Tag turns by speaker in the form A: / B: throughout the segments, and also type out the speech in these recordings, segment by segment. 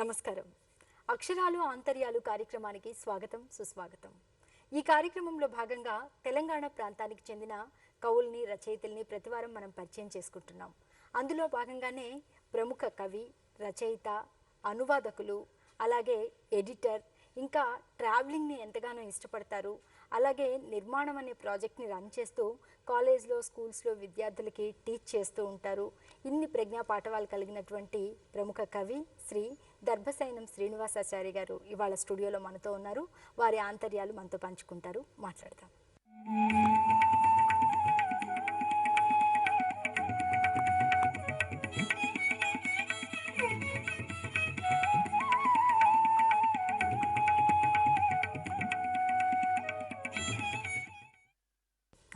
A: నమస్కారం. అక్షరాలు ఆంతర్యాలు కార్యక్రమానికి స్వాగతం, సుస్వాగతం. ఈ కార్యక్రమంలో భాగంగా తెలంగాణ ప్రాంతానికి చెందిన కవుల్ని, రచయితల్ని ప్రతివారం మనం పరిచయం చేసుకుంటున్నాం. అందులో భాగంగానే ప్రముఖ కవి, రచయిత, అనువాదకులు, అలాగే ఎడిటర్, ఇంకా ట్రావెలింగ్ని ఎంతగానో ఇష్టపడతారు. అలాగే నిర్మాణం అనే ప్రాజెక్ట్ని రన్ చేస్తూ కాలేజ్లో, స్కూల్స్లో విద్యార్థులకి టీచ్ చేస్తూ ఉంటారు. ఇన్ని ప్రజ్ఞా పాఠవాలు కలిగినటువంటి ప్రముఖ కవి శ్రీ దర్భసైనం శ్రీనివాసాచారి గారు ఇవాళ స్టూడియోలో మనతో ఉన్నారు. వారి ఆంతర్యాలు మనతో పంచుకుంటారు. మాట్లాడదాం.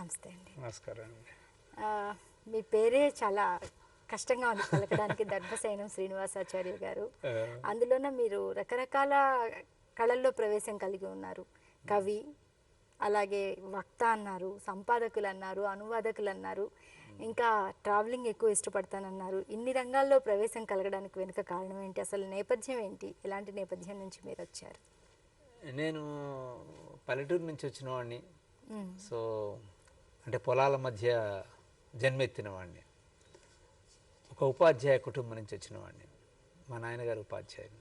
A: నమస్తే అండి.
B: నమస్కారం అండి.
A: మీ పేరే చాలా కష్టంగా ఉంది పలకడానికి, దర్భసైనం శ్రీనివాసాచార్య గారు. అందులోనే మీరు రకరకాల కళల్లో ప్రవేశం కలిగి ఉన్నారు. కవి, అలాగే వక్త అన్నారు, సంపాదకులు అన్నారు, అనువాదకులు అన్నారు, ఇంకా ట్రావెలింగ్ ఎక్కువ ఇష్టపడతానన్నారు. ఇన్ని రంగాల్లో ప్రవేశం కలగడానికి వెనుక కారణం ఏంటి? అసలు నేపథ్యం ఏంటి? ఎలాంటి నేపథ్యం నుంచి మీరు వచ్చారు?
B: నేను పల్లెటూరు నుంచి వచ్చిన వాడిని. సో అంటే పొలాల మధ్య జన్మెత్తిన వాడిని. ఒక ఉపాధ్యాయ కుటుంబం నుంచి వచ్చిన వాడిని. మా నాయనగారు ఉపాధ్యాయుడు.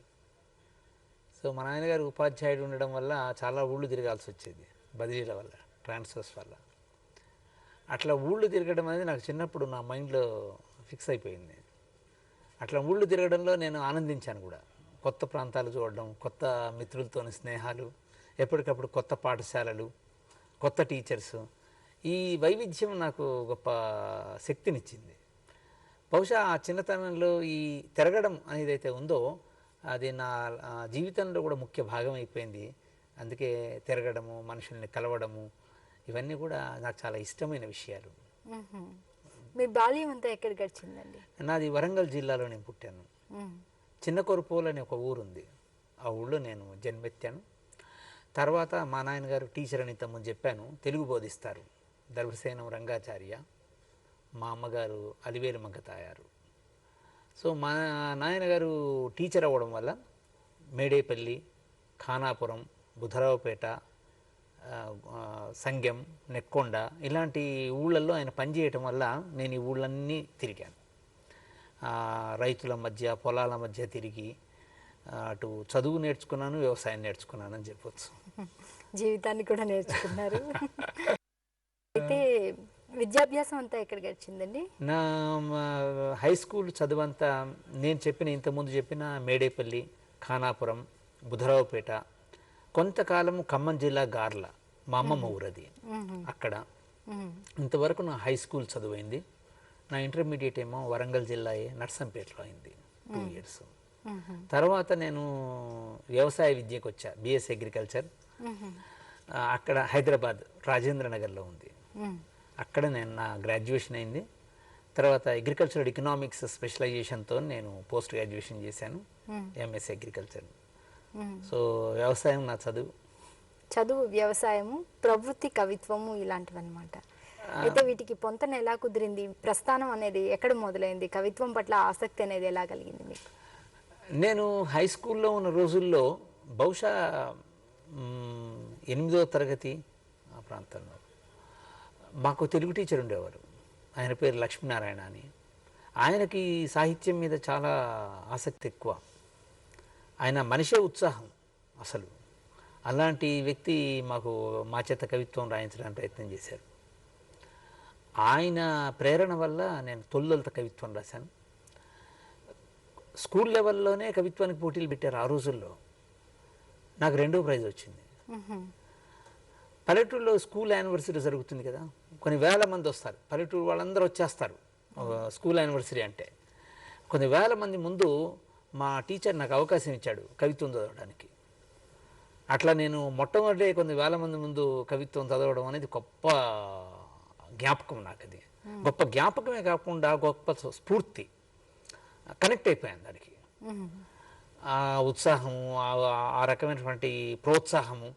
B: సో మా నాయనగారు ఉపాధ్యాయుడు ఉండడం వల్ల చాలా ఊళ్ళు తిరగాల్సి వచ్చేది, బదిలీల వల్ల, ట్రాన్స్ఫర్స్ వల్ల. అట్లా ఊళ్ళు తిరగడం అనేది నాకు చిన్నప్పుడు నా మైండ్లో ఫిక్స్ అయిపోయింది. అట్లా ఊళ్ళు తిరగడంలో నేను ఆనందించాను కూడా. కొత్త ప్రాంతాలు చూడడం, కొత్త మిత్రులతోని స్నేహాలు, ఎప్పటికప్పుడు కొత్త పాఠశాలలు, కొత్త టీచర్సు, ఈ వైవిధ్యం నాకు గొప్ప శక్తినిచ్చింది. బహుశా ఆ చిన్నతనంలో ఈ తిరగడం అనేది అయితే ఉందో అది నా జీవితంలో కూడా ముఖ్య భాగం అయిపోయింది. అందుకే తిరగడము, మనుషుల్ని కలవడము, ఇవన్నీ కూడా నాకు చాలా ఇష్టమైన విషయాలు.
A: మీ బాల్యం అంతా ఎక్కడ గడిచిందండి?
B: నాది వరంగల్ జిల్లాలో నేను పుట్టాను. చిన్న కొరుపోలు అనే ఒక ఊరుంది. ఆ ఊళ్ళో నేను జన్మెత్తాను. తర్వాత మా నాన్నగారు టీచర్ అని ఇంతకుముందు చెప్పాను, తెలుగు బోధిస్తారు, దర్భసైనం రంగాచార్య. మా అమ్మగారు అలివేలు మంగతాయారు. సో మా నాయనగారు టీచర్ అవ్వడం వల్ల మేడేపల్లి, ఖానాపురం, బుధరావుపేట, సంగెం, నెక్కొండ ఇలాంటి ఊళ్ళల్లో ఆయన పనిచేయటం వల్ల నేను ఈ ఊళ్ళన్నీ తిరిగాను. రైతుల మధ్య, పొలాల మధ్య తిరిగి అటు చదువు నేర్చుకున్నాను, వ్యవసాయం నేర్చుకున్నాను అని చెప్పొచ్చు.
A: జీవితాన్ని కూడా నేర్చుకున్నారు. అయితే విద్యాభ్యాసం అంతా ఎక్కడ గడిచిందండి?
B: నా హై స్కూల్ చదువంతా నేను ఇంతకుముందు చెప్పిన మేడేపల్లి, ఖానాపురం, బుధరావుపేట, కొంతకాలము ఖమ్మం జిల్లా గార్ల, మా అమ్మమ్మ ఊరది, అక్కడ ఇంతవరకు నా హై స్కూల్ చదువైంది. నా ఇంటర్మీడియట్ ఏమో వరంగల్ జిల్లా నర్సంపేటలో అయింది, 2 years. తర్వాత నేను వ్యవసాయ విద్యకు వచ్చా, బిఎస్ అగ్రికల్చర్. అక్కడ హైదరాబాద్ రాజేంద్ర నగర్లో ఉంది. అక్కడ నేను నా గ్రాడ్యుయేషన్ అయింది. తర్వాత అగ్రికల్చరల్ ఎకనామిక్స్ స్పెషలైజేషన్తో నేను పోస్ట్ గ్రాడ్యుయేషన్ చేశాను, ఎంఎస్ అగ్రికల్చర్. సో వ్యవసాయం నా చదువు,
A: వ్యవసాయము, ప్రవృత్తి, కవిత్వము ఇలాంటివి అనమాట. అయితే వీటికి పొంతన ఎలా కుదిరింది? ప్రస్థానం అనేది ఎక్కడ మొదలైంది? కవిత్వం పట్ల ఆసక్తి అనేది ఎలా కలిగింది మీకు?
B: నేను హై స్కూల్లో ఉన్న రోజుల్లో బహుశా 8వ తరగతి ఆ ప్రాంతంలో మాకు తెలుగు టీచర్ ఉండేవారు. ఆయన పేరు లక్ష్మీనారాయణ అని. ఆయనకి సాహిత్యం మీద చాలా ఆసక్తి ఎక్కువ. ఆయన మనిషే ఉత్సాహం అసలు. అలాంటి వ్యక్తి మా చేత కవిత్వం రాయించడానికి ప్రయత్నం చేశారు. ఆయన ప్రేరణ వల్ల నేను తొలుత కవిత్వం రాశాను. స్కూల్ లెవెల్లోనే కవిత్వానికి పోటీలు పెట్టారు ఆ రోజుల్లో. నాకు 2వ ప్రైజ్ వచ్చింది. పల్లెటూరులో స్కూల్ యానివర్సరీ జరుగుతుంది కదా, కొన్ని వేల మంది వస్తారు, పల్లెటూరు వాళ్ళందరూ వచ్చేస్తారు స్కూల్ యానివర్సరీ అంటే. కొన్ని వేల మంది ముందు మా టీచర్ నాకు అవకాశం ఇచ్చాడు కవిత్వం చదవడానికి. అట్లా నేను మొట్టమొదటి కొన్ని వేల మంది ముందు కవిత్వం చదవడం అనేది గొప్ప జ్ఞాపకం. నాకు అది గొప్ప జ్ఞాపకమే కాకుండా గొప్ప స్ఫూర్తి. కనెక్ట్ అయిపోయాను దానికి. ఆ ఉత్సాహము, ఆ రకమైనటువంటి ప్రోత్సాహము,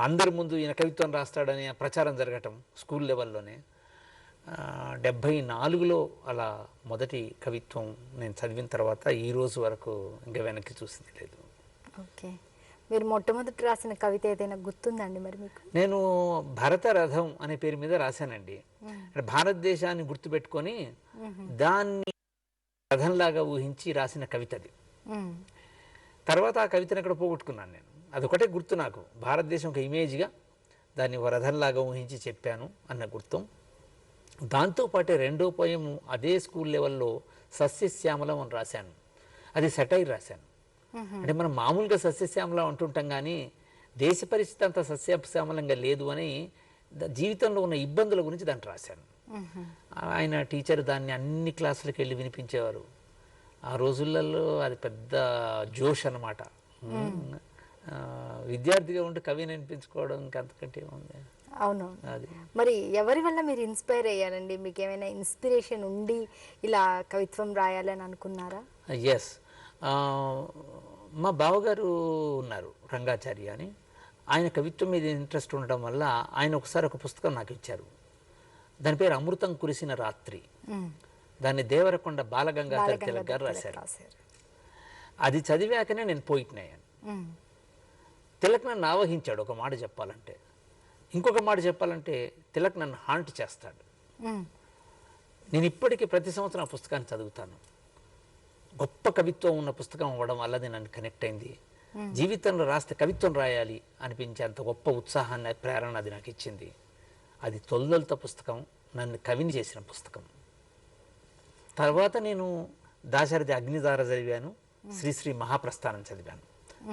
B: అందరి ముందు ఈయన కవిత్వం రాస్తాడని ప్రచారం జరగటం స్కూల్ లెవెల్లోనే 74లో అలా మొదటి కవిత్వం నేను చదివిన తర్వాత ఈ రోజు వరకు ఇంకా వెనక్కి చూసింది లేదు.
A: ఓకే. మీరు మొట్టమొదటి రాసిన కవిత ఏదైనా గుర్తుందండి మరి మీకు?
B: నేను భరత రథం అనే పేరు మీద రాశానండి. అంటే భారతదేశాన్ని గుర్తుపెట్టుకొని దాన్ని రథంలాగా ఊహించి రాసిన కవితది. తర్వాత ఆ కవితను ఎక్కడ పోగొట్టుకున్నాను నేను. అదొకటే గుర్తు నాకు. భారతదేశం ఒక ఇమేజ్గా దాన్ని ఒక రథంలాగా ఊహించి చెప్పాను అన్న గుర్తం. దాంతోపాటే రెండో పోయం అదే స్కూల్ లెవెల్లో సస్యశ్యామలం అని రాశాను. అది సెటైర్ రాశాను. అంటే మనం మామూలుగా సస్యశ్యామలం అంటుంటాం కానీ దేశ పరిస్థితి అంత సస్యశ్యామలంగా లేదు అని జీవితంలో ఉన్న ఇబ్బందుల గురించి దాన్ని రాశాను. ఆయన టీచర్ దాన్ని అన్ని క్లాసులకు వెళ్ళి వినిపించేవారు. ఆ రోజులలో అది పెద్ద జోష్ అన్నమాట. విద్యార్థిగా ఉంటే కవిని వినిపించుకోవడం ఇంకంతకంటే ఉంది.
A: అవును.
B: అది
A: మరి ఎవరి వల్ల మీరు ఇన్స్పైర్ అయ్యారండి? మీకు ఏమైనా ఇన్స్పిరేషన్ ఉండి ఇలా కవిత్వం రాయాలని అనుకున్నారా?
B: ఎస్. మా బావగారు ఉన్నారు రంగాచార్య అని. ఆయన కవిత్వం మీద ఇంట్రెస్ట్ ఉండడం వల్ల ఆయన ఒకసారి ఒక పుస్తకం నాకు ఇచ్చారు. దాని పేరు అమృతం కురిసిన రాత్రి. దాన్ని దేవరకొండ బాలగంగాధర్ తిలక్ గారు రాశారు. అది చదివాకనే నేను పోయిట్ని అయ్యాను. తిలక్ నన్ను ఆవహించాడు ఒక మాట చెప్పాలంటే. ఇంకొక మాట చెప్పాలంటే తిలక్ నన్ను హాంట్ చేస్తాడు. నేను ఇప్పటికీ ప్రతి సంవత్సరం ఆ పుస్తకాన్ని చదువుతాను. గొప్ప కవిత్వం ఉన్న పుస్తకం అవ్వడం వల్ల అది నన్ను కనెక్ట్ అయింది. జీవితంలో రాస్తే కవిత్వం రాయాలి అనిపించేంత గొప్ప ఉత్సాహాన్ని ప్రేరణ అది నాకు ఇచ్చింది. అది తొలిదొలత పుస్తకం, నన్ను కవిని చేసిన పుస్తకం. తర్వాత నేను దాశరథి అగ్నిధార చదివాను, శ్రీశ్రీ మహాప్రస్థానం చదివాను.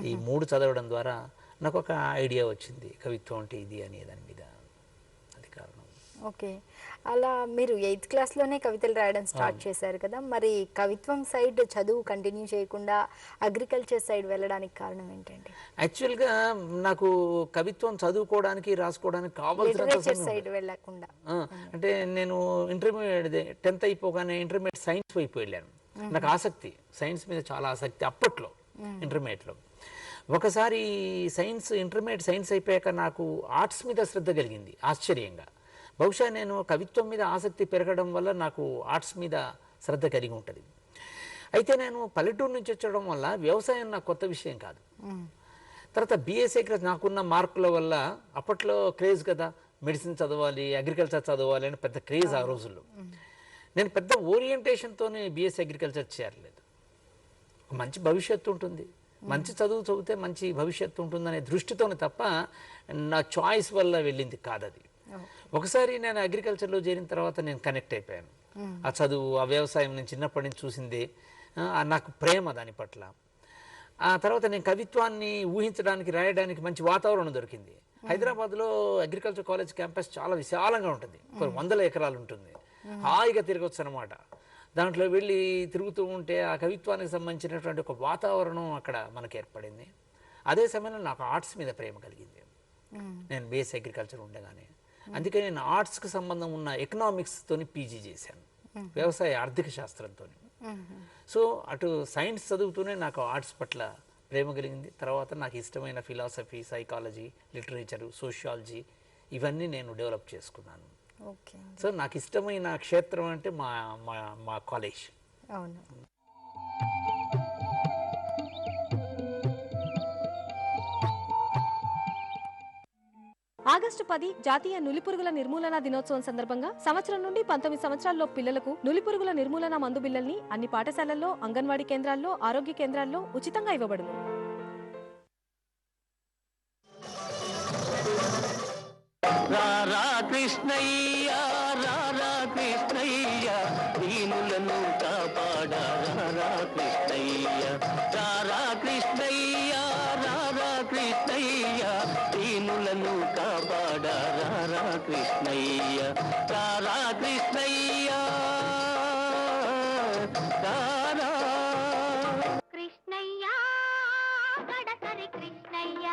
B: ఈ 3 చదవడం ద్వారా నాకు ఒక ఐడియా వచ్చింది కవిత్వం అంటే ఇది అనే దాని మీద. అది కారణం.
A: ఓకే. అలా మీరు 8th క్లాస్లోనే కవితలు రాయడం స్టార్ట్ చేశారు కదా, మరి కవిత్వం సైడ్ చదువు కంటిన్యూ చేయకుండా అగ్రికల్చర్ సైడ్ వెళ్ళడానికి కారణం ఏంటండి?
B: యాక్చువల్గా నాకు కవిత్వం చదువుకోవడానికి రాసుకోవడానికి కావాల్సిన
A: సైడ్ వెళ్ళకుండా
B: అంటే నేను ఇంటర్మీడియట్ 10th అయిపోగానే ఇంటర్మీడియట్ సైన్స్ వైపు వెళ్ళాను. నాకు ఆసక్తి, సైన్స్ మీద చాలా ఆసక్తి అప్పట్లో ఇంటర్మీడియట్లో. ఒకసారి ఇంటర్మీడియట్ సైన్స్ అయిపోయాక నాకు ఆర్ట్స్ మీద శ్రద్ధ కలిగింది ఆశ్చర్యంగా. బహుశా నేను కవిత్వం మీద ఆసక్తి పెరగడం వల్ల నాకు ఆర్ట్స్ మీద శ్రద్ధ కలిగి ఉంటుంది. అయితే నేను పల్లెటూరు నుంచి వచ్చడం వల్ల వ్యవసాయం నాకు కొత్త విషయం కాదు. తర్వాత బీఎస్సీ నాకున్న మార్కుల వల్ల అప్పట్లో క్రేజ్ కదా, మెడిసిన్ చదవాలి, అగ్రికల్చర్ చదవాలి అని పెద్ద క్రేజ్ ఆ రోజుల్లో. నేను పెద్ద ఓరియంటేషన్తోనే బీఎస్సీ అగ్రికల్చర్ చేరలేదు. మంచి భవిష్యత్తు ఉంటుంది, మంచి చదువు చదివితే మంచి భవిష్యత్తు ఉంటుందనే దృష్టితోనే తప్ప నా చాయిస్ వల్ల వెళ్ళింది కాదది. ఒకసారి నేను అగ్రికల్చర్లో చేరిన తర్వాత నేను కనెక్ట్ అయిపోయాను. ఆ చదువు, ఆ వ్యవసాయం నేను చిన్నప్పటి నుంచి చూసింది, నాకు ప్రేమ దాని పట్ల. ఆ తర్వాత నేను కవిత్వాన్ని ఊహించడానికి, రాయడానికి మంచి వాతావరణం దొరికింది. హైదరాబాద్లో అగ్రికల్చర్ కాలేజ్ క్యాంపస్ చాలా విశాలంగా ఉంటుంది, కొన్ని 100 ఎకరాలు ఉంటుంది. హాయిగా తిరగొచ్చు అనమాట. దాంట్లో వెళ్ళి తిరుగుతూ ఉంటే ఆ కవిత్వానికి సంబంధించినటువంటి ఒక వాతావరణం అక్కడ మనకు ఏర్పడింది. అదే సమయంలో నాకు ఆర్ట్స్ మీద ప్రేమ కలిగింది. నేను బేస్ అగ్రికల్చర్ ఉండగానే. అందుకే నేను ఆర్ట్స్కి సంబంధం ఉన్న ఎకనామిక్స్తోని పీజీ చేశాను, వ్యవసాయ ఆర్థిక శాస్త్రంతో. సో అటు సైన్స్ చదువుతూనే నాకు ఆర్ట్స్ పట్ల ప్రేమ కలిగింది. తర్వాత నాకు ఇష్టమైన ఫిలాసఫీ, సైకాలజీ, లిటరేచరు, సోషియాలజీ ఇవన్నీ నేను డెవలప్ చేసుకున్నాను. సో నాకు ఇష్టమైన క్షేత్రం అంటే మా కాలేజ్.
A: అవును.
C: ఆగస్టు 10 జాతీయ నులిపురుగుల నిర్మూలన దినోత్సవం సందర్భంగా సంవత్సరం నుండి 19 సంవత్సరాల్లో పిల్లలకు నులిపురుగుల నిర్మూలన మందు బిళ్ళల్ని అన్ని పాఠశాలల్లో, అంగన్వాడీ కేంద్రాల్లో, ఆరోగ్య కేంద్రాల్లో ఉచితంగా ఇవ్వబడును.
D: రారా కృష్ణయ్య, రారా కృష్ణయ్య, దీనులను కాపాడా రారా కృష్ణయ్య. రారా కృష్ణయ్య, రారా కృష్ణయ్య, దీనులను కాపాడా రారా కృష్ణయ్య. రారా కృష్ణయ్య, రారా
E: కృష్ణయ్య, గడసరి కృష్ణయ్య,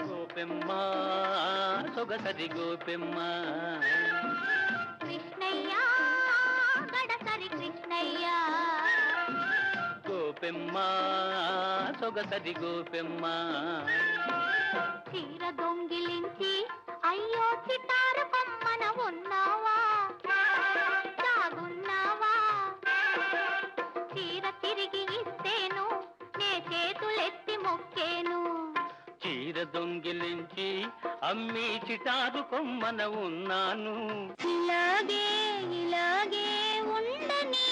D: గోపెమ్మ సొగసరి గోపెమ్మ.
E: కృష్ణయ్య, గడసరి కృష్ణయ్య,
D: గోపెమ్మ సొగసరి గోపెమ్మ.
E: చీర దొంగిలించి అయ్యో చిటారు కొమ్మన ఉన్నావు
D: గుండె దొంగిలించి అమ్మి చిటారు కొమ్మన ఉన్నాను.
E: ఇలాగే ఇలాగే ఉండని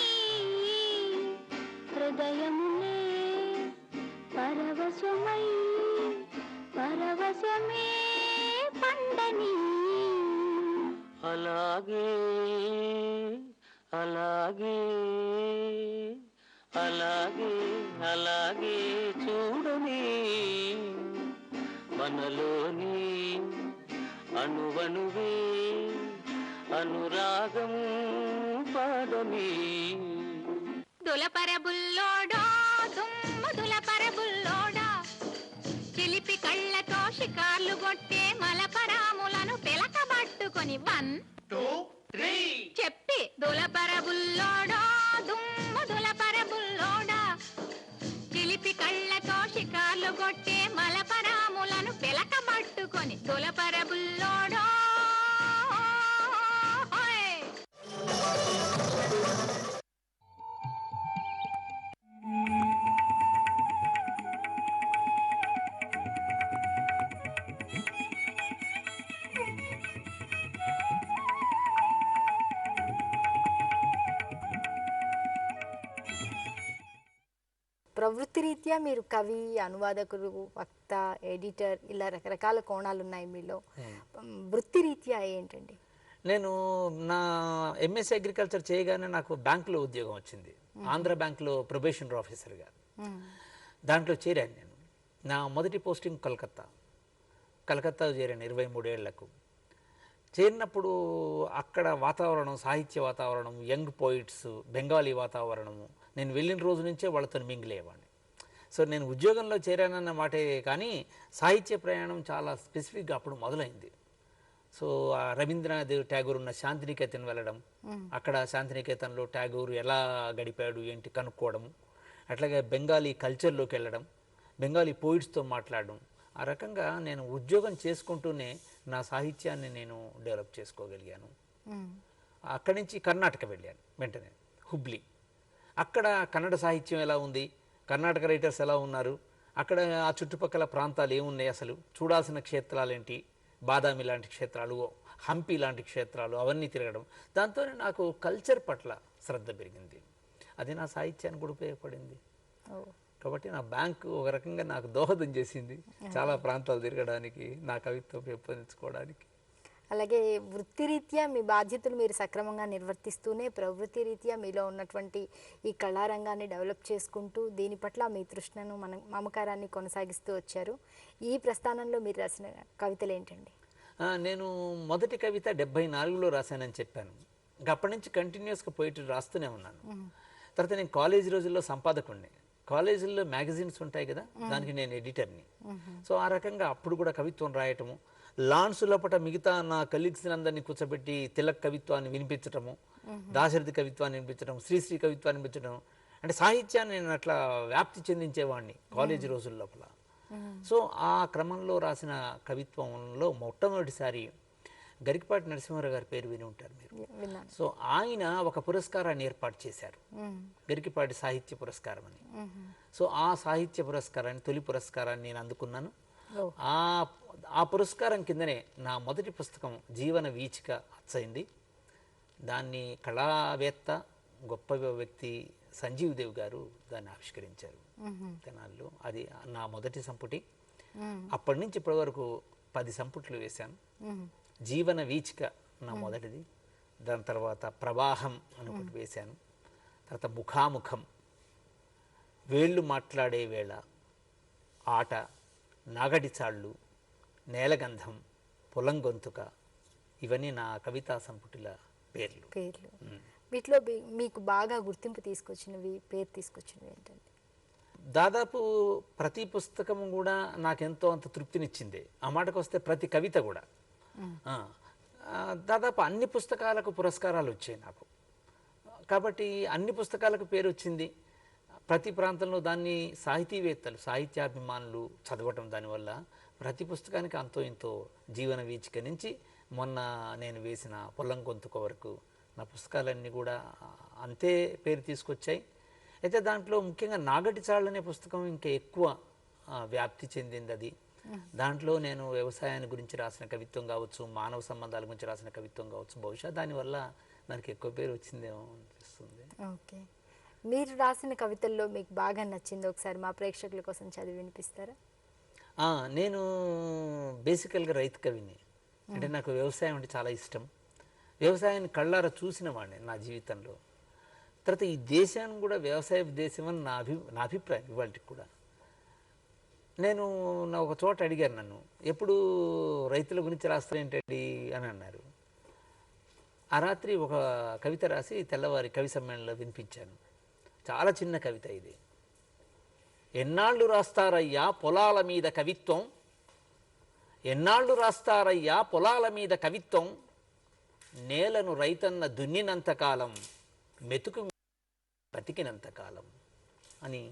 E: హృదయమునే పరవశమై పరవశమే పండని.
D: అలాగే అలాగే అలాగే అలాగే చూడని మనలోని అణువణువే అనురాగము పాడని.
E: దులపర బుల్లోడా దుమ్ము దులపర బుల్లోడా చిలిపి కళ్ళతో షికార్లు కొట్టే మలపరాములను పిలకబట్టుకొని 1 2 3 చెప్పి దులపర బుల్లోడా దుమ్ము దులపర బుల్లోడా చిలిపి కళ్ళతో షికార్లు కొట్టే మలపరాములను పిలకబట్టుకొని దులపర బుల్లోడా.
A: ప్రవృత్తి రీత్యా మీరు కవి, అనువాదకులు, వక్త, ఎడిటర్, ఇలా రకరకాల కోణాలు ఉన్నాయి మీలో. వృత్తి రీత్యా ఏంటండి?
B: నేను నా ఎంఎస్సీ అగ్రికల్చర్ చేయగానే నాకు బ్యాంకులో ఉద్యోగం వచ్చింది. ఆంధ్ర బ్యాంకులో ప్రొబేషనరీ ఆఫీసర్గా. దాంట్లో చేరాను నేను. నా మొదటి పోస్టింగ్ కలకత్తా చేరాను 23 ఏళ్లకు. చేరినప్పుడు అక్కడ వాతావరణం, సాహిత్య వాతావరణం, యంగ్ పోయిట్స్, బెంగాలీ వాతావరణము, నేను వెళ్ళిన రోజు నుంచే వాళ్ళతో మింగిలేవాడిని. సో నేను ఉద్యోగంలో చేరానన్న మాటే కానీ సాహిత్య ప్రయాణం చాలా స్పెసిఫిక్గా అప్పుడు మొదలైంది. సో ఆ రవీంద్రనాథ్ ట్యాగూర్ ఉన్న శాంతినికేతన్ వెళ్ళడం, అక్కడ శాంతినికేతన్లో ట్యాగూర్ ఎలా గడిపాడు ఏంటి కనుక్కోవడం, అట్లాగే బెంగాలీ కల్చర్లోకి వెళ్ళడం, బెంగాలీ పోయిట్స్తో మాట్లాడడం. ఆ రకంగా నేను ఉద్యోగం చేసుకుంటూనే నా సాహిత్యాన్ని నేను డెవలప్ చేసుకోగలిగాను. అక్కడి నుంచి కర్ణాటక వెళ్ళాను వెంటనే, హుబ్లీ. అక్కడ కన్నడ సాహిత్యం ఎలా ఉంది, కర్ణాటక రైటర్స్ ఎలా ఉన్నారు, అక్కడ ఆ చుట్టుపక్కల ప్రాంతాలు ఏమున్నాయి, అసలు చూడాల్సిన క్షేత్రాలేంటి, బాదామి లాంటి క్షేత్రాలు, హంపి లాంటి క్షేత్రాలు, అవన్నీ తిరగడం. దాంతో నాకు కల్చర్ పట్ల శ్రద్ధ పెరిగింది. అది నా సాహిత్యానికి కూడా ఉపయోగపడింది. కాబట్టి నా బ్యాంకు ఒక రకంగా నాకు దోహదం చేసింది చాలా ప్రాంతాలు తిరగడానికి, నా కవిత్వం పెంపొందించుకోవడానికి.
A: అలాగే వృత్తిరీత్యా మీ బాధ్యతలు మీరు సక్రమంగా నిర్వర్తిస్తూనే ప్రవృత్తి రీత్యా మీలో ఉన్నటువంటి ఈ కళారంగాన్ని డెవలప్ చేసుకుంటూ దీని పట్ల మీ తృష్ణను, మమకారాన్ని కొనసాగిస్తూ వచ్చారు. ఈ ప్రస్థానంలో మీరు రాసిన కవితలు ఏంటండి?
B: నేను మొదటి కవిత 74లో రాశానని చెప్పాను. ఇంకా అప్పటి నుంచి కంటిన్యూస్గా పోయిటరీ రాస్తూనే ఉన్నాను. తర్వాత నేను కాలేజీ రోజుల్లో సంపాదకుడిని. కాలేజీల్లో మ్యాగజైన్స్ ఉంటాయి కదా, దానికి నేను ఎడిటర్ని. సో ఆ రకంగా అప్పుడు కూడా కవిత్వం రాయటము, లాన్స్ లోపల మిగతా నా కలీగ్స్ అందరినీ కూర్చోబెట్టి తిలక్ కవిత్వాన్ని వినిపించటము, దాశరథి కవిత్వాన్ని వినిపించడం, శ్రీశ్రీ కవిత్వాన్ని వినిపించడం, అంటే సాహిత్యాన్ని నేను అట్లా వ్యాప్తి చెందించేవాడిని కాలేజీ రోజుల లోపల. సో ఆ క్రమంలో రాసిన కవిత్వంలో మొట్టమొదటిసారి గరికపాటి నరసింహారావు గారి పేరు విని ఉంటారు మీరు. సో ఆయన ఒక పురస్కారాన్ని ఏర్పాటు చేశారు, గరికపాటి సాహిత్య పురస్కారం అని. సో ఆ సాహిత్య పురస్కారాన్ని, తొలి పురస్కారాన్ని నేను అందుకున్నాను. ఆ పురస్కారం కిందనే నా మొదటి పుస్తకం జీవన వీచిక అచ్చయింది. దాన్ని కళావేత్త, గొప్ప వ్యక్తి సంజీవ్ దేవ్ గారు దాన్ని ఆవిష్కరించారు తెనాల్లో. అది నా మొదటి సంపుటి. అప్పటి నుంచి ఇప్పటి వరకు 10 సంపుట్లు వేశాను. జీవన వీచిక నా మొదటిది. దాని తర్వాత ప్రవాహం అని ఒకటి వేశాను. తర్వాత ముఖాముఖం, వేళ్ళు మాట్లాడే వేళ, ఆట, నాగటి చాళ్ళు, నేలగంధం, పొలంగొంతుక, ఇవన్నీ నా కవితా సంపుటిల పేర్లు.
A: వీటిలో మీకు బాగా గుర్తింపు తీసుకొచ్చినవి, పేరు తీసుకొచ్చినవి ఏంటండి?
B: దాదాపు ప్రతి పుస్తకం కూడా నాకెంతో అంత తృప్తినిచ్చింది. ఆ మాటకు వస్తే ప్రతి కవిత కూడా దాదాపు అన్ని పుస్తకాలకు పురస్కారాలు వచ్చాయి నాకు. కాబట్టి అన్ని పుస్తకాలకు పేరు వచ్చింది. ప్రతి ప్రాంతంలో దాన్ని సాహితీవేత్తలు, సాహిత్యాభిమానులు చదవటం, దానివల్ల ప్రతి పుస్తకానికి అంతో ఇంతో జీవన వీచిక నుంచి మొన్న నేను వేసిన పొల్లంకొంతుక వరకు నా పుస్తకాలన్నీ కూడా అంతే పేరు తీసుకొచ్చాయి. అయితే దాంట్లో ముఖ్యంగా నాగటి చాళ్ళు అనే పుస్తకం ఇంకా ఎక్కువ వ్యాప్తి చెందింది. అది దాంట్లో నేను వ్యవసాయాన్ని గురించి రాసిన కవిత్వం కావచ్చు, మానవ సంబంధాల గురించి రాసిన కవిత్వం కావచ్చు, బహుశా దానివల్ల నాకు ఎక్కువ పేరు వచ్చిందేమో అనిపిస్తుంది.
A: ఓకే, మీరు రాసిన కవితల్లో మీకు బాగా నచ్చింది ఒకసారి మా ప్రేక్షకుల కోసం చదివి వినిపిస్తారా?
B: నేను బేసికల్గా రైతు కవిని. అంటే నాకు వ్యవసాయం అంటే చాలా ఇష్టం. వ్యవసాయాన్ని కళ్ళారా చూసిన వాడిని నా జీవితంలో. తర్వాత ఈ దేశాన్ని కూడా వ్యవసాయ దేశం అని నా అభిప్రాయం ఇవాళకి కూడా. నేను ఒక చోట అడిగారు నన్ను, ఎప్పుడు రైతుల గురించి రాస్తారేంటండి అని అన్నారు. ఆ రాత్రి ఒక కవిత రాసి తెల్లవారి కవి సమ్మేళనంలో వినిపించాను. చాలా చిన్న కవిత ఇది. ఎన్నాళ్ళు రాస్తారయ్యా పొలాల మీద కవిత్వం, ఎన్నాళ్ళు రాస్తారయ్యా పొలాల మీద కవిత్వం, నేలను రైతన్న దున్నినంతకాలం, మెతుకు బతికినంతకాలం అని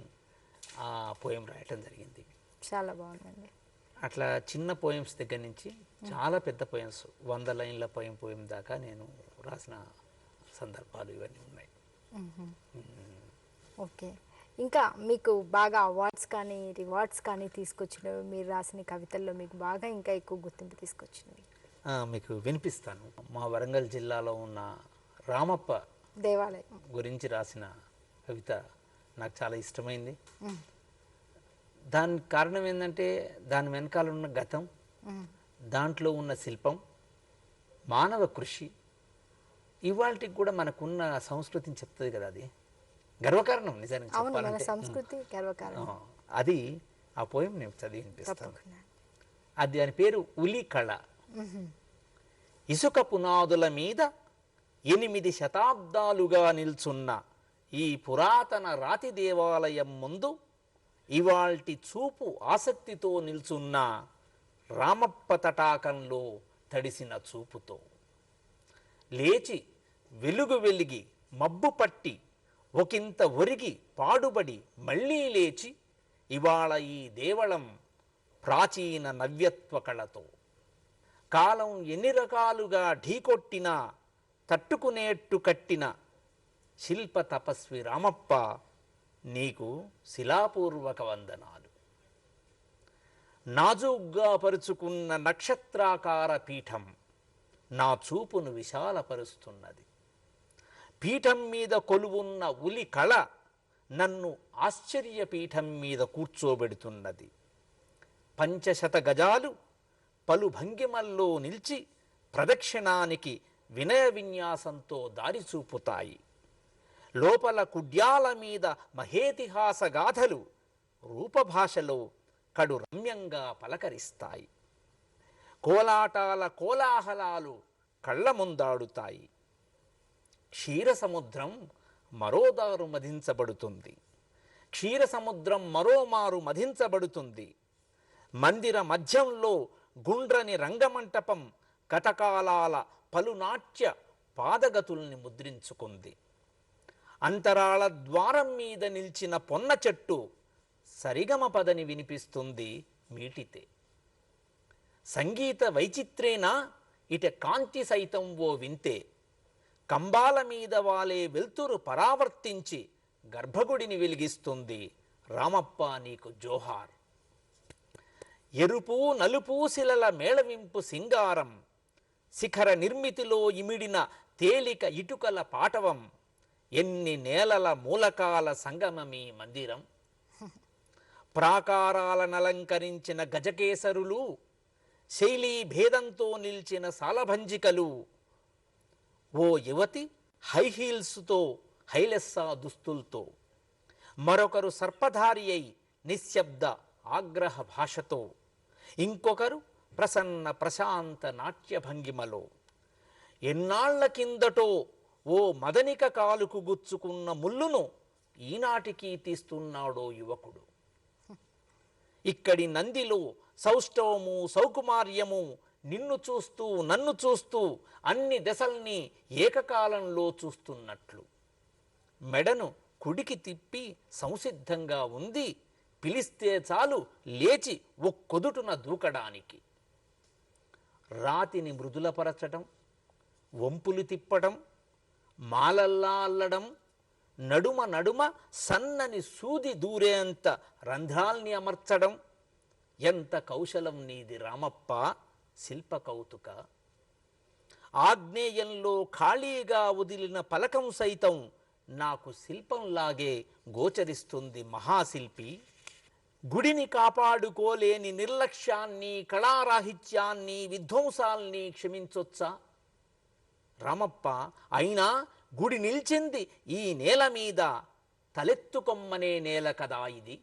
B: ఆ పోయం రాయటం జరిగింది.
A: చాలా బాగుందండి.
B: అట్లా చిన్న పోయమ్స్ దగ్గర నుంచి చాలా పెద్ద పోయమ్స్ 100 లైన్ల పోయం దాకా నేను రాసిన సందర్భాలు ఇవన్నీ ఉన్నాయి.
A: ఓకే, ఇంకా మీకు బాగా అవార్డ్స్ కానీ రివార్డ్స్ కానీ తీసుకొచ్చినవి, మీరు రాసిన కవితల్లో మీకు బాగా ఇంకా ఎక్కువ గుర్తింపు తీసుకొచ్చినవి
B: మీకు వినిపిస్తాను. మా వరంగల్ జిల్లాలో ఉన్న రామప్ప
A: దేవాలయం
B: గురించి రాసిన కవిత నాకు చాలా ఇష్టమైంది. దానికి కారణం ఏంటంటే దాని వెనకాల ఉన్న గతం, దాంట్లో ఉన్న శిల్పం, మానవ కృషి, ఇవాళకి కూడా మనకున్న సంస్కృతిని చెప్తుంది కదా. అది గర్వకారణం నిజానికి చెప్పాలంటే.
A: సంస్కృతి గర్వకారణం.
B: అది ఆ పోయం నేను చదివి వినిపిస్తాను. అది దాని పేరు ఉలి కళ. ఇసుక పునాదుల మీద 8 శతాబ్దాలుగా నిల్చున్న ఈ పురాతన రాతి దేవాలయం ముందు ఇవాల్టి చూపు ఆసక్తితో నిల్చున్న రామప్ప తటాకంలో తడిసిన చూపుతో లేచి వెలుగు వెలిగి మబ్బు పట్టి ఒకంత ఒరిగి పాడుబడి మళ్ళీ లేచి ఇవాళ ఈ దేవళం ప్రాచీన నవ్యత్వ కళతో కాలం ఎన్ని రకాలుగా ఢీకొట్టినా తట్టుకునేట్టు కట్టిన శిల్ప తపస్వి రామప్ప, నీకు శిలాపూర్వక వందనాలు. నాజూగ్గా పరుచుకున్న నక్షత్రాకార పీఠం నా చూపును విశాలపరుస్తున్నది. పీఠం మీద కొలువున్న ఉలి కళ నన్ను ఆశ్చర్య పీఠం మీద కూర్చోబెడుతున్నది. 500 గజాలు పలు భంగిమల్లో నిలిచి ప్రదక్షిణానికి వినయ విన్యాసంతో దారి చూపుతాయి. లోపల కుడ్యాల మీద మహేతిహాస గాథలు రూపభాషలో కడు రమ్యంగా పలకరిస్తాయి. కోలాటాల కోలాహలాలు కళ్ళ ముందాడుతాయి. క్షీరసముద్రం మరోదారు మధించబడుతుంది. క్షీరసముద్రం మరోమారు మధించబడుతుంది. మందిర మధ్యంలో గుండ్రని రంగమంటపం కటకాలాల పలునాట్య పాదగతుల్ని ముద్రించుకుంది. అంతరాళ ద్వారం మీద నిల్చిన పొన్న చెట్టు సరిగమ పదని వినిపిస్తుంది మీటితే. సంగీత వైచిత్రేనా ఇట కాంతి సైతం ఓ వింతే. కంబాల మీద వాలే వెల్తురు పరావర్తించి గర్భగుడిని వెలిగిస్తుంది. రామప్ప నీకు జోహార్. ఎరుపు నలుపు శిలల మేళవింపు సింగారం, శిఖర నిర్మితిలో ఇమిడిన తేలిక ఇటుకల పాటవం, ఎన్ని నేలల మూలకాల సంగమమీ మందిరం. ప్రాకారాలనలంకరించిన గజకేసరులు, శైలీ భేదంతో నిల్చిన సాలభంజికలు, ఓ యువతి హైహీల్స్తో హైలెస్సా దుస్తులతో, మరొకరు సర్పధారి అయి నిశ్శబ్ద ఆగ్రహ భాషతో, ఇంకొకరు ప్రసన్న ప్రశాంత నాట్య భంగిమలో. ఎన్నాళ్ల కిందటో ఓ మదనిక కాలుకు గుచ్చుకున్న ముల్లును ఈనాటికి తీస్తున్నాడో యువకుడు. ఇక్కడి నందిలో సౌష్ఠవము సౌకుమార్యము నిన్ను చూస్తూ నన్ను చూస్తూ అన్ని దశల్ని ఏకకాలంలో చూస్తున్నట్లు. మెడను కుడికి తిప్పి సంసిద్ధంగా ఉంది, పిలిస్తే చాలు లేచి ఒక్కొదుటున దూకడానికి. రాతిని మృదులపరచటం, వంపులు తిప్పటం, మాలల్లా అల్లడం, నడుమ నడుమ సన్నని సూది దూరేంత రంధ్రాల్ని అమర్చడం, ఎంత కౌశలం నీది రామప్ప శిల్ప కౌతుక. ఆగ్నేయంలో ఖాళీగా వదిలిన పలకం సైతం నాకు శిల్పంలాగే గోచరిస్తుంది మహాశిల్పి. గుడిని కాపాడుకోలేని నిర్లక్ష్యాన్ని, కళారాహిత్యాన్ని, విధ్వంసాల్ని క్షమించొచ్చా రామప్ప? అయినా గుడి నిల్చింది ఈ నేల మీద, తలెత్తుకొమ్మనే నేల కదా ఇది.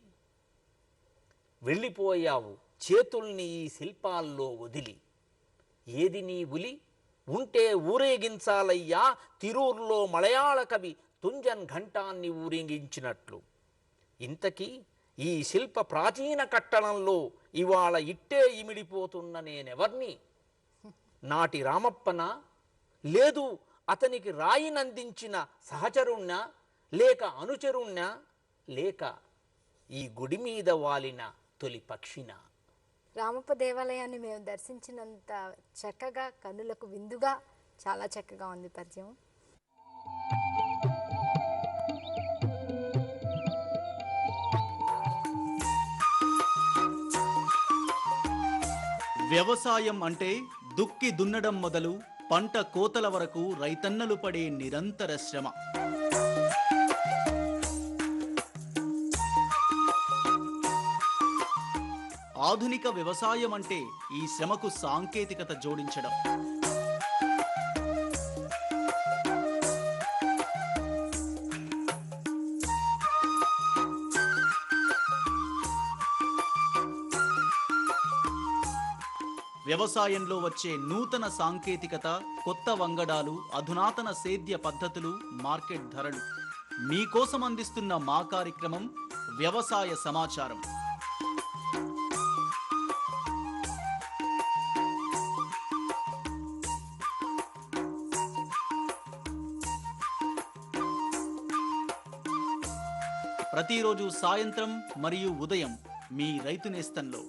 B: వెళ్ళిపోయావు చేతుల్ని ఈ శిల్పాల్లో వదిలి. ఏది నీ ఉలి? ఉంటే ఊరేగించాలయ్యా తిరూర్లో మలయాళ కవి తుంజన్ ఘంటాన్ని ఊరేగించినట్లు. ఇంతకీ ఈ శిల్ప ప్రాచీన కట్టడంలో ఇవాళ ఇట్టే ఇమిడిపోతున్న నేనెవర్ని? నాటి రామప్పనా? లేదు అతనికి రాయినందించిన సహచరుణ్ణా, లేక అనుచరుణ్ణా, లేక ఈ గుడి మీద వాలిన తొలి పక్షినా?
A: రామప్ప దేవాలయాన్ని మేము దర్శించినంత చక్కగా, కన్నులకు విందుగా చాలా చక్కగా ఉంది పద్యం.
F: వ్యవసాయం అంటే దుక్కి దున్నడం మొదలు పంట కోతల వరకు రైతన్నలు పడే నిరంతర శ్రమ. ఆధునిక వ్యవసాయం అంటే ఈ శ్రమకు సాంకేతికత జోడించడం. వ్యవసాయంలో వచ్చే నూతన సాంకేతికత, కొత్త వంగడాలు, అధునాతన సేద్య పద్ధతులు, మార్కెట్ ధరలు. మీకోసం అందిస్తున్న మా కార్యక్రమం వ్యవసాయ సమాచారం. ప్రతిరోజు సాయంత్రం మరియు ఉదయం మీ రైతు నేస్తంలో.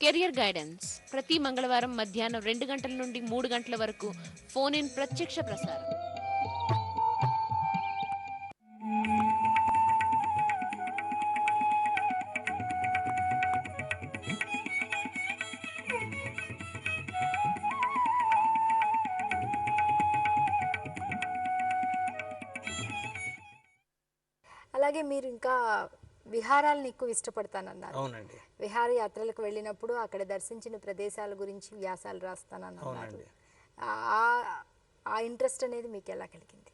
G: కెరియర్ గైడెన్స్ ప్రతి మంగళవారం మధ్యాహ్నం 2 గంటల నుండి 3 గంటల వరకు ఫోన్ ఇన్ ప్రత్యక్ష ప్రసారం.
A: అలాగే మీరు ఇంకా విహారాలను ఎక్కువ ఇష్టపడతానన్నారు.
B: అవునండి.
A: విహారయాత్రలకు వెళ్ళినప్పుడు అక్కడ దర్శించిన ప్రదేశాల గురించి వ్యాసాలు రాస్తానన్నారు.
B: అవునండి.
A: ఆ ఇంట్రెస్ట్ అనేది మీకు ఎలా కలిగింది?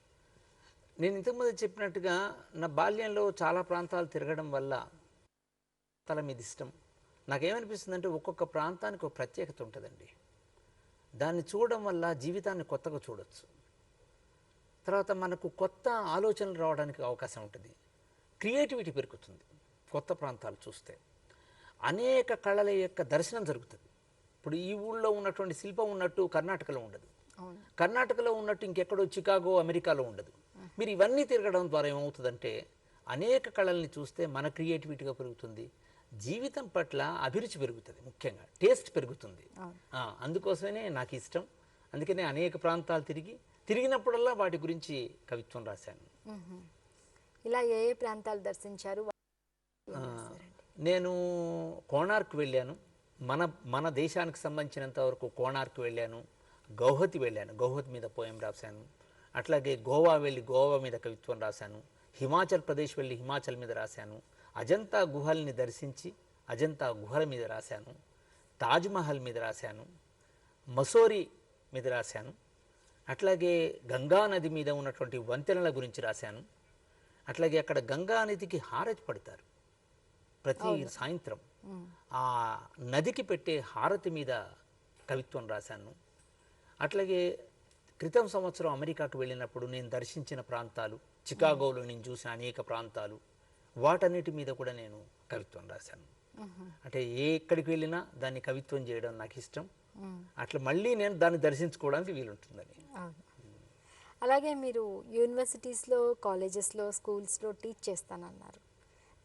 B: నేను ఇంతకుముందు చెప్పినట్టుగా నా బాల్యంలో చాలా ప్రాంతాలు తిరగడం వల్ల తల మీద ఇష్టం. నాకేమనిపిస్తుందంటే ఒక్కొక్క ప్రాంతానికి ఒక ప్రత్యేకత ఉంటుందండి. దాన్ని చూడడం వల్ల జీవితాన్ని కొత్తగా చూడొచ్చు. తర్వాత మనకు కొత్త ఆలోచనలు రావడానికి అవకాశం ఉంటుంది. క్రియేటివిటీ పెరుగుతుంది కొత్త ప్రాంతాలు చూస్తే. అనేక కళల యొక్క దర్శనం జరుగుతుంది. ఇప్పుడు ఈ ఊళ్ళో ఉన్నటువంటి శిల్పం ఉన్నట్టు కర్ణాటకలో ఉండదు, కర్ణాటకలో ఉన్నట్టు ఇంకెక్కడో చికాగో అమెరికాలో ఉండదు. మీరు ఇవన్నీ తిరగడం ద్వారా ఏమవుతుందంటే అనేక కళల్ని చూస్తే మన క్రియేటివిటీగా పెరుగుతుంది, జీవితం పట్ల అభిరుచి పెరుగుతుంది, ముఖ్యంగా టేస్ట్ పెరుగుతుంది. అందుకోసమే నాకు ఇష్టం. అందుకనే అనేక ప్రాంతాలు తిరిగినప్పుడల్లా వాటి గురించి కవిత్వం రాశాను.
A: ఇలా ఏ ఏ ప్రాంతాలు దర్శించారు?
B: నేను కోణార్క్ వెళ్ళాను. మన దేశానికి సంబంధించినంత వరకు కోణార్క్ వెళ్ళాను, గౌహతి వెళ్ళాను, గౌహతి మీద పోయం రాశాను. అట్లాగే గోవా వెళ్ళి గోవా మీద కవిత్వం రాశాను. హిమాచల్ ప్రదేశ్ వెళ్ళి హిమాచల్ మీద రాశాను. అజంతా గుహల్ని దర్శించి అజంతా గుహల మీద రాశాను. తాజ్మహల్ మీద రాశాను. మసోరి మీద రాశాను. అట్లాగే గంగా నది మీద ఉన్నటువంటి వంతెనల గురించి రాశాను. అట్లాగే అక్కడ గంగా నదికి హారతి పడతారు ప్రతి సాయంత్రం. ఆ నదికి పెట్టే హారతి మీద కవిత్వం రాశాను. అట్లాగే క్రితం సంవత్సరం అమెరికాకు వెళ్ళినప్పుడు నేను దర్శించిన ప్రాంతాలు, చికాగోలో నేను చూసిన అనేక ప్రాంతాలు, వాటన్నిటి మీద కూడా నేను కవిత్వం రాశాను. అంటే ఎక్కడికి వెళ్ళినా దాన్ని కవిత్వం చేయడం నాకు ఇష్టం. అట్లా మళ్ళీ నేను దాన్ని దర్శించుకోవడానికి వీలుంటుందని.
A: అలాగే మీరు యూనివర్సిటీస్లో, కాలేజెస్లో, స్కూల్స్లో టీచ్ చేస్తానన్నారు.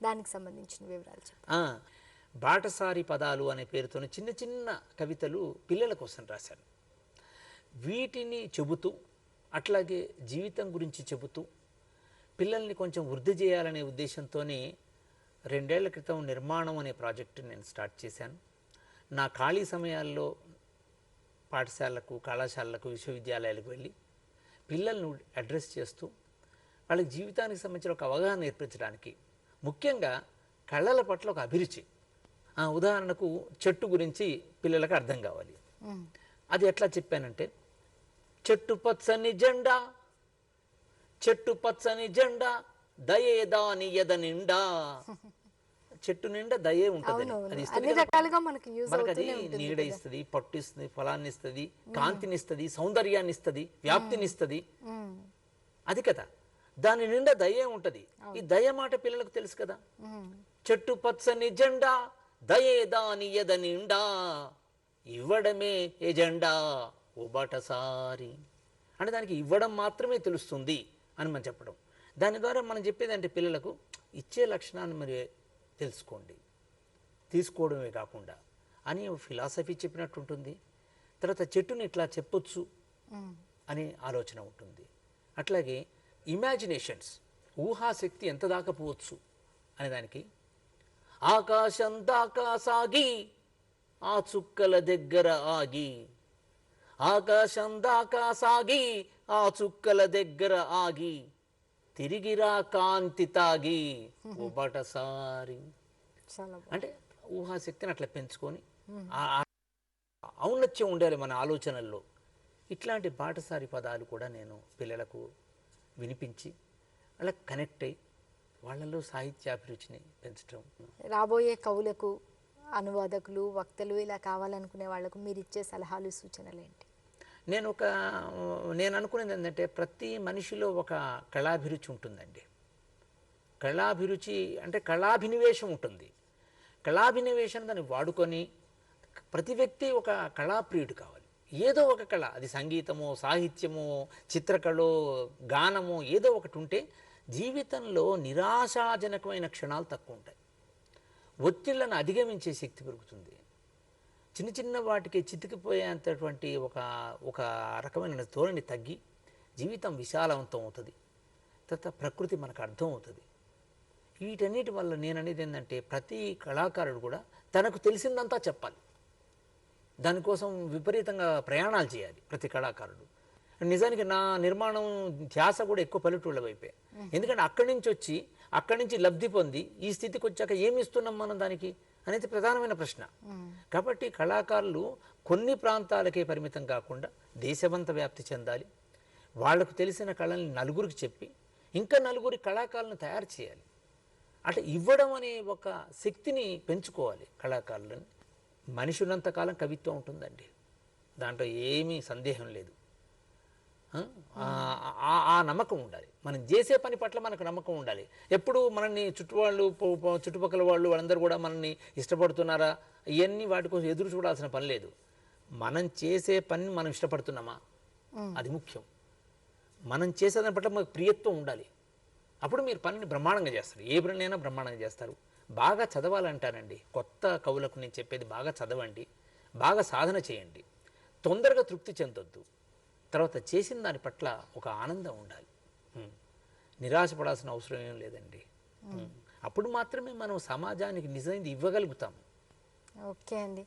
A: దానికి సంబంధించిన వివరాలు చెప్పండి.
B: బాటసారి పదాలు అనే పేరుతో చిన్న చిన్న కవితలు పిల్లల కోసం రాశాను. వీటిని చెబుతూ అట్లాగే జీవితం గురించి చెబుతూ పిల్లల్ని కొంచెం వృద్ధి చేయాలనే ఉద్దేశంతో 2 ఏళ్ల క్రితం నిర్మాణం అనే ప్రాజెక్టు నేను స్టార్ట్ చేశాను. నా ఖాళీ సమయాల్లో పాఠశాలలకు, కళాశాలలకు, విశ్వవిద్యాలయాలకు వెళ్ళి పిల్లలను అడ్రస్ చేస్తూ వాళ్ళకి జీవితానికి సంబంధించిన ఒక అవగాహన నేర్పించడానికి, ముఖ్యంగా కళల పట్ల ఒక అభిరుచి. ఉదాహరణకు చెట్టు గురించి పిల్లలకు అర్థం కావాలి. అది ఎట్లా చెప్పానంటే, చెట్టు పచ్చని జెండా, చెట్టు పచ్చని జెండా, దయే దాని ఎద నిండా. చెట్టు నిండా దయే ఉంటుంది. అది మనకు అది నీడ ఇస్తుంది, పట్టు ఇస్తుంది, ఫలాన్ని ఇస్తుంది, కాంతిని ఇస్తుంది, సౌందర్యాన్ని ఇస్తుంది, వ్యాప్తిని ఇస్తుంది. అది కదా, దాని నిండా దయే ఉంటది. ఈ దయ మాట పిల్లలకు తెలుసు కదా. చెట్టు పచ్చని జెండా, దయే దాని ఎద నిండా, ఇవ్వడమే ఎజెండా ఓ బాటసారి. అంటే దానికి ఇవ్వడం మాత్రమే తెలుస్తుంది అని మనం చెప్పడం. దాని ద్వారా మనం చెప్పేది అంటే పిల్లలకు ఇచ్చే లక్షణాన్ని మరి తెలుసుకోండి, తీసుకోవడమే కాకుండా అని ఫిలాసఫీ చెప్పినట్టు ఉంటుంది. తర్వాత చెట్టుని ఇట్లా చెప్పొచ్చు అనే ఆలోచన ఉంటుంది. అట్లాగే ఇమాజినేషన్స్, ఊహాశక్తి ఎంత దాకా పోవచ్చు అనే దానికి, ఆకాశం దాకా సాగి ఆ చుక్కల దగ్గర ఆగి, ఆకాశం దాకా సాగి ఆ చుక్కల దగ్గర ఆగి, తిరిగిరా కాంతి తాగి ఓ బాటసారి. అంటే ఊహాశక్తిని అట్లా పెంచుకొని ఔన్నత్యం ఉండాలి మన ఆలోచనల్లో. ఇట్లాంటి బాటసారి పదాలు కూడా నేను పిల్లలకు వినిపించి అలా కనెక్ట్ అయ్యి వాళ్ళలో సాహిత్యాభిరుచిని పెంచడం.
A: రాబోయే కవులకు, అనువాదకులు, వక్తలు ఇలా కావాలనుకునే వాళ్లకు మీరు ఇచ్చే సలహాలు, సూచనలు ఏంటి?
B: నేను అనుకునేది ఏంటంటే, ప్రతి మనిషిలో ఒక కళాభిరుచి ఉంటుందండి. కళాభిరుచి అంటే కళాభినివేశం ఉంటుంది. కళాభినివేశం దాన్ని వాడుకొని ప్రతి వ్యక్తి ఒక కళాప్రియుడు కావాలి. ఏదో ఒక కళ, అది సంగీతమో, సాహిత్యమో, చిత్రకళో, గానమో, ఏదో ఒకటి ఉంటే జీవితంలో నిరాశాజనకమైన క్షణాలు తక్కువ ఉంటాయి. ఒత్తిళ్లను అధిగమించే శక్తి పెరుగుతుంది. చిన్న చిన్న వాటికి చితికిపోయేంతటువంటి ఒక రకమైన ధోరణి తగ్గి జీవితం విశాలవంతం అవుతుంది. తర్వాత ప్రకృతి మనకు అర్థం అవుతుంది. వీటన్నిటి వల్ల నేను అనేది ఏంటంటే, ప్రతి కళాకారుడు కూడా తనకు తెలిసిందంతా చెప్పాలి. దానికోసం విపరీతంగా ప్రయాణాలు చేయాలి ప్రతి కళాకారుడు. నిజానికి నా నిర్మాణం ధ్యాస కూడా ఎక్కువ పల్లెటూళ్ళ వైపే. ఎందుకంటే అక్కడి నుంచి వచ్చి అక్కడి నుంచి లబ్ధి పొంది ఈ స్థితికి వచ్చాక ఏమి ఇస్తున్నాం మనం దానికి అనేది ప్రధానమైన ప్రశ్న. కాబట్టి కళాకారులు కొన్ని ప్రాంతాలకే పరిమితం కాకుండా దేశమంతా వ్యాప్తి చెందాలి. వాళ్లకు తెలిసిన కళల్ని నలుగురికి చెప్పి ఇంకా నలుగురి కళాకారులను తయారు చేయాలి. అట్లా ఇవ్వడం అనే ఒక శక్తిని పెంచుకోవాలి కళాకారులని. మనిషి ఉన్నంతకాలం కవిత్వం ఉంటుందండి, దాంట్లో ఏమీ సందేహం లేదు. ఆ నమ్మకం ఉండాలి. మనం చేసే పని పట్ల మనకు నమ్మకం ఉండాలి. ఎప్పుడు మనల్ని చుట్టుపక్కల వాళ్ళందరూ కూడా మనల్ని ఇష్టపడుతున్నారా, ఇవన్నీ వాటి కోసం ఎదురు చూడాల్సిన పని లేదు. మనం చేసే పని మనం ఇష్టపడుతున్నామా, అది ముఖ్యం. మనం చేసేదాని పట్ల మనకు ప్రియత్వం ఉండాలి. అప్పుడు మీరు పనిని బ్రహ్మాండంగా చేస్తారు. ఏ పనినైనా బ్రహ్మాండంగా చేస్తారు. బాగా చదవాలంటానండి కొత్త కవులకు నేను చెప్పేది, బాగా చదవండి, బాగా సాధన చేయండి, తొందరగా తృప్తి చెందొద్దు. తర్వాత చేసిన దాని పట్ల ఒక ఆనందం ఉండాలి. నిరాశపడాల్సిన అవసరం ఏం లేదండి. అప్పుడు మాత్రమే మనం సమాజానికి నిజమైనది ఇవ్వగలుగుతాము.
A: ఓకే అండి,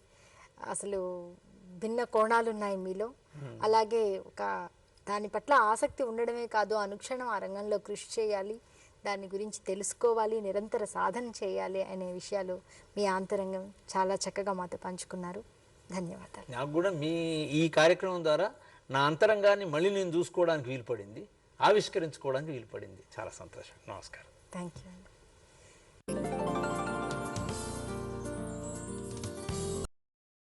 A: అసలు భిన్న కోణాలు ఉన్నాయి మీలో. అలాగే ఒక దాని పట్ల ఆసక్తి ఉండడమే కాదు, అనుక్షణం ఆ రంగంలో కృషి చేయాలి, దాని గురించి తెలుసుకోవాలి, నిరంతర సాధన చేయాలి అనే విషయాలు మీ ఆంతరంగం చాలా చక్కగా మాతో పంచుకున్నారు. ధన్యవాదాలు.
B: నాకు కూడా మీ ఈ కార్యక్రమం ద్వారా నా అంతరంగాన్ని మళ్ళీ నేను చూసుకోవడానికి వీలు పడింది, ఆవిష్కరించుకోవడానికి వీలు పడింది. చాలా సంతోషం. నమస్కారం.
A: Thank you.